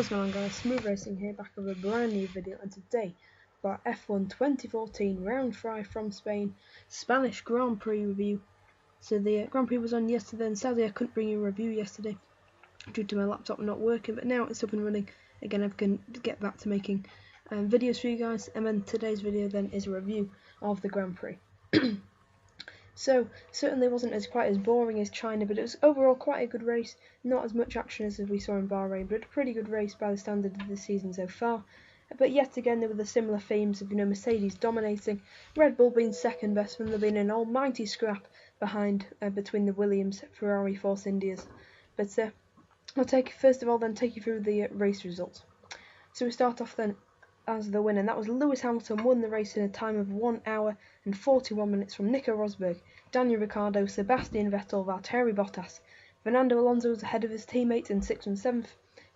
What's going on, guys? Smooth Racing here, back with a brand new video, and today for our F1 2014 round 5 from Spain Spanish Grand Prix review. So the Grand Prix was on yesterday, and sadly I couldn't bring you a review yesterday due to my laptop not working, but now it's up and running again. I can get back to making videos for you guys, and then today's video then is a review of the Grand Prix. So, certainly wasn't quite as boring as China, but it was overall quite a good race. Not as much action as we saw in Bahrain, but a pretty good race by the standard of the season so far. But yet again, there were the similar themes of, Mercedes dominating, Red Bull being second best, and there being an almighty scrap behind between the Williams, Ferrari, Force Indias. But I'll first of all take you through the race results. So we start off then as the winner, and that was Lewis Hamilton won the race in a time of 1 hour and 41 minutes from Nico Rosberg, Daniel Ricciardo, Sebastian Vettel, Valtteri Bottas. Fernando Alonso was ahead of his teammates in 6th and 7th,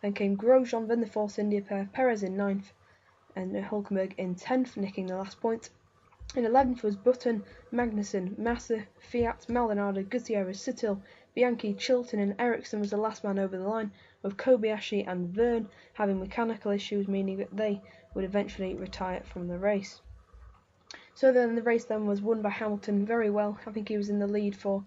then came Grosjean, then the Force India pair, Perez in 9th, and Hülkenberg in 10th, nicking the last point. In 11th was Button, Magnussen, Massa, Fiat, Maldonado, Gutierrez, Sittil, Bianchi, Chilton and Ericsson was the last man over the line, with Kobayashi and Verne having mechanical issues, meaning that they would eventually retire from the race. So then the race then was won by Hamilton very well. I think he was in the lead for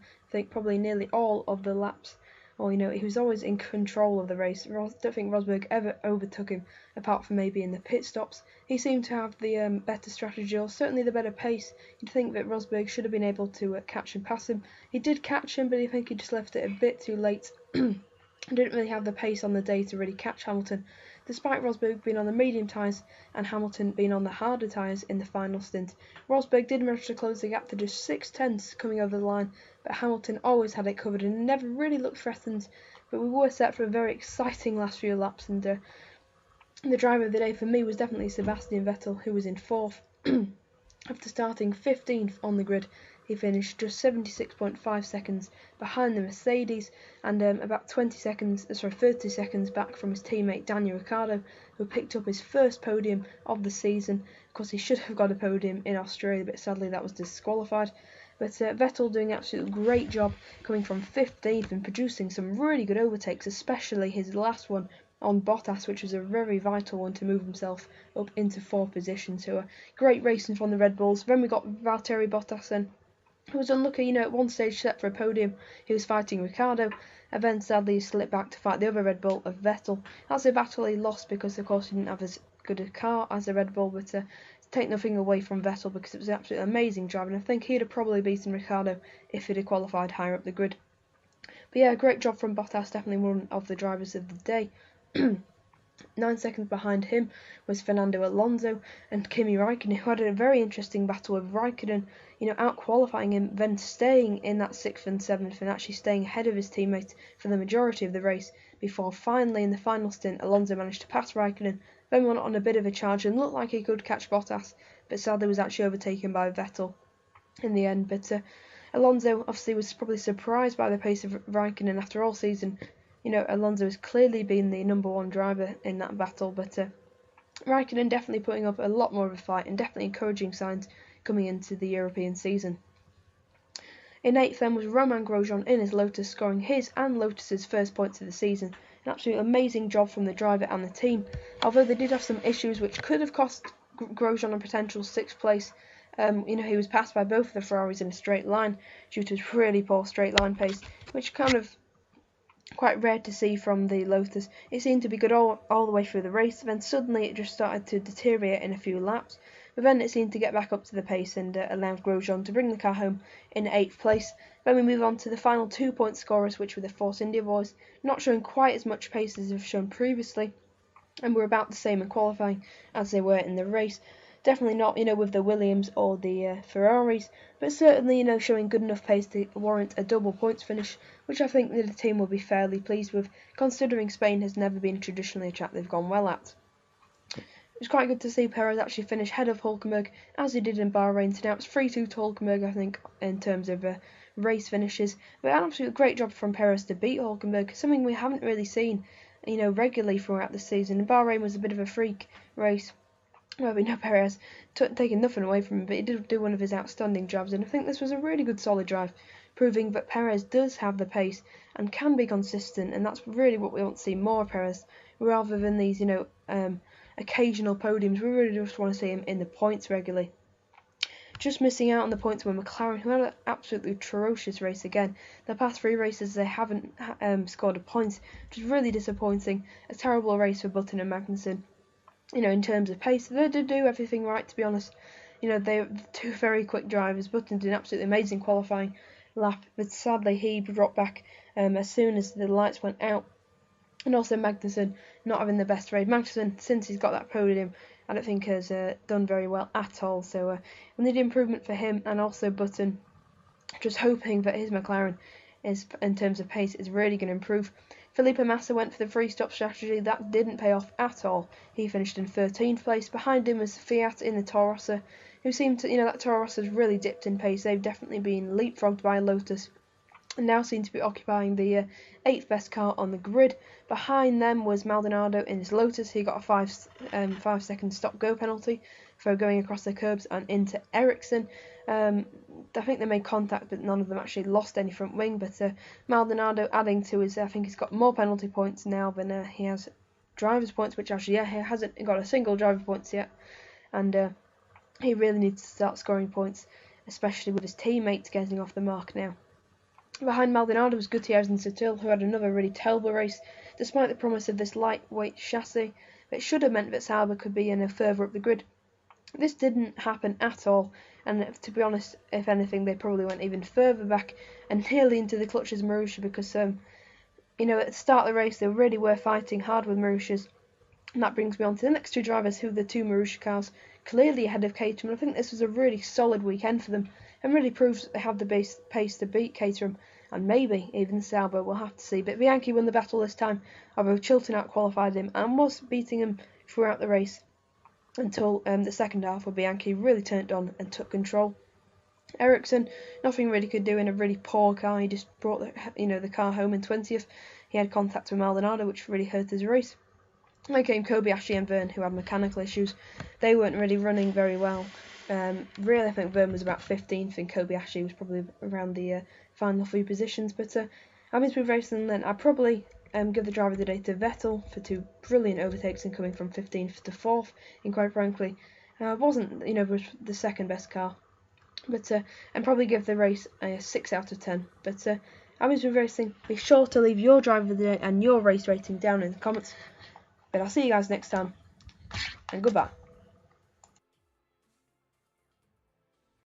probably nearly all of the laps. Or he was always in control of the race. I don't think Rosberg ever overtook him, apart from maybe in the pit stops. He seemed to have the better strategy, or certainly the better pace. You'd think that Rosberg should have been able to catch and pass him. He did catch him, but I think he just left it a bit too late. Didn't really have the pace on the day to really catch Hamilton, despite Rosberg being on the medium tyres and Hamilton being on the harder tyres in the final stint. Rosberg did manage to close the gap to just 6 tenths coming over the line, but Hamilton always had it covered and never really looked threatened. But we were set for a very exciting last few laps, and the driver of the day for me was definitely Sebastian Vettel, who was in 4th. After starting 15th on the grid, he finished just 76.5 seconds behind the Mercedes, and about 30 seconds back from his teammate Daniel Ricciardo, who picked up his first podium of the season. Of course, he should have got a podium in Australia, but sadly that was disqualified. But Vettel doing an absolutely great job, coming from 15th and producing some really good overtakes, especially his last one on Bottas, which was a very vital one to move himself up into 4th position. So a great racing from the Red Bulls. Then we got Valtteri Bottas, and he was unlucky, at one stage set for a podium. He was fighting Ricciardo, and then sadly he slipped back to fight the other Red Bull of Vettel. That's a battle he lost because, of course, he didn't have as good a car as the Red Bull, but take nothing away from Vettel because it was an absolutely amazing drive, and I think he'd have probably beaten Ricciardo if he'd have qualified higher up the grid. But yeah, great job from Bottas, definitely one of the drivers of the day. 9 seconds behind him was Fernando Alonso and Kimi Raikkonen, who had a very interesting battle with Raikkonen, out-qualifying him, then staying in that 6th and 7th and actually staying ahead of his teammates for the majority of the race, before finally in the final stint Alonso managed to pass Raikkonen, then went on a bit of a charge and looked like he could catch Bottas, but sadly was actually overtaken by Vettel in the end. But Alonso obviously was probably surprised by the pace of Raikkonen after all season. Alonso has clearly been the number one driver in that battle, but Raikkonen definitely putting up a lot more of a fight and definitely encouraging signs coming into the European season. In 8th then was Romain Grosjean in his Lotus, scoring his and Lotus's first points of the season. An absolute amazing job from the driver and the team, although they did have some issues which could have cost Grosjean a potential 6th place. He was passed by both of the Ferraris in a straight line due to his really poor straight line pace, which kind of quite rare to see from the Lotus. It seemed to be good all the way through the race, then suddenly it just started to deteriorate in a few laps, but then it seemed to get back up to the pace and allowed Grosjean to bring the car home in 8th place. Then we move on to the final 2-point scorers, which were the Force India boys, not showing quite as much pace as they've shown previously, and were about the same in qualifying as they were in the race. Definitely not, with the Williams or the Ferraris, but certainly, showing good enough pace to warrant a double points finish, which I think the team will be fairly pleased with, considering Spain has never been traditionally a track they've gone well at. It was quite good to see Perez actually finish ahead of Hülkenberg, as he did in Bahrain. So now it's 3-2 to Hülkenberg, I think, in terms of race finishes. But an absolute great job from Perez to beat Hülkenberg, something we haven't really seen, regularly throughout the season. Bahrain was a bit of a freak race. Well, we know Perez taking nothing away from him, but he did do one of his outstanding jobs, and I think this was a really good solid drive, proving that Perez does have the pace and can be consistent, and that's really what we want to see more of Perez. rather than these, occasional podiums. We really just want to see him in the points regularly. Just missing out on the points were McLaren, who had an absolutely atrocious race again. The past 3 races they haven't scored a point, which is really disappointing. A terrible race for Button and Magnussen. In terms of pace, they did do everything right, to be honest. They were 2 very quick drivers. Button did an absolutely amazing qualifying lap, but sadly he dropped back as soon as the lights went out. And also Magnussen not having the best race. Magnussen, since he's got that podium, I don't think has done very well at all. So we need improvement for him, and also Button. Just hoping that his McLaren is, in terms of pace, is really going to improve. Felipe Massa went for the free-stop strategy. That didn't pay off at all. He finished in 13th place. Behind him was Fiat in the Toro Rosso, who seemed to, that Toro Rosso's really dipped in pace. They've definitely been leapfrogged by Lotus, and now seem to be occupying the 8th best car on the grid. Behind them was Maldonado in his Lotus. He got a 5-second stop-go penalty for going across the curbs and into Ericsson. I think they made contact, but none of them actually lost any front wing. But Maldonado, adding to his, I think he's got more penalty points now than he has driver's points, which actually, he hasn't got a single driver points yet. And he really needs to start scoring points, especially with his teammates getting off the mark now. Behind Maldonado was Gutierrez and Sutil, who had another really terrible race, despite the promise of this lightweight chassis. It should have meant that Sauber could be further up the grid. This didn't happen at all, and to be honest, if anything, they probably went even further back and nearly into the clutches of Marussia, because at the start of the race they really were fighting hard with Marussia's. And that brings me on to the next 2 drivers, who are the 2 Marussia cars, clearly ahead of Caterham. I think this was a really solid weekend for them, and really proves that they have the pace to beat Caterham, and maybe even Sauber. We'll have to see. But Bianchi won the battle this time, although Chilton out-qualified him and was beating him throughout the race until the second half, where Bianchi really turned on and took control. Ericsson, nothing really could do in a really poor car. He just brought the car home in 20th. He had contact with Maldonado, which really hurt his race. Then came Kobayashi and Verne, who had mechanical issues. They weren't really running very well. Really, I think Verne was about 15th, and Kobayashi was probably around the final few positions. But having to be racing then, I'd probably give the driver of the day to Vettel for 2 brilliant overtakes and coming from 15th to 4th. And quite frankly, wasn't was the second best car. But and probably give the race a 6 out of 10. But having to be racing, be sure to leave your driver of the day and your race rating down in the comments. But I'll see you guys next time, and goodbye.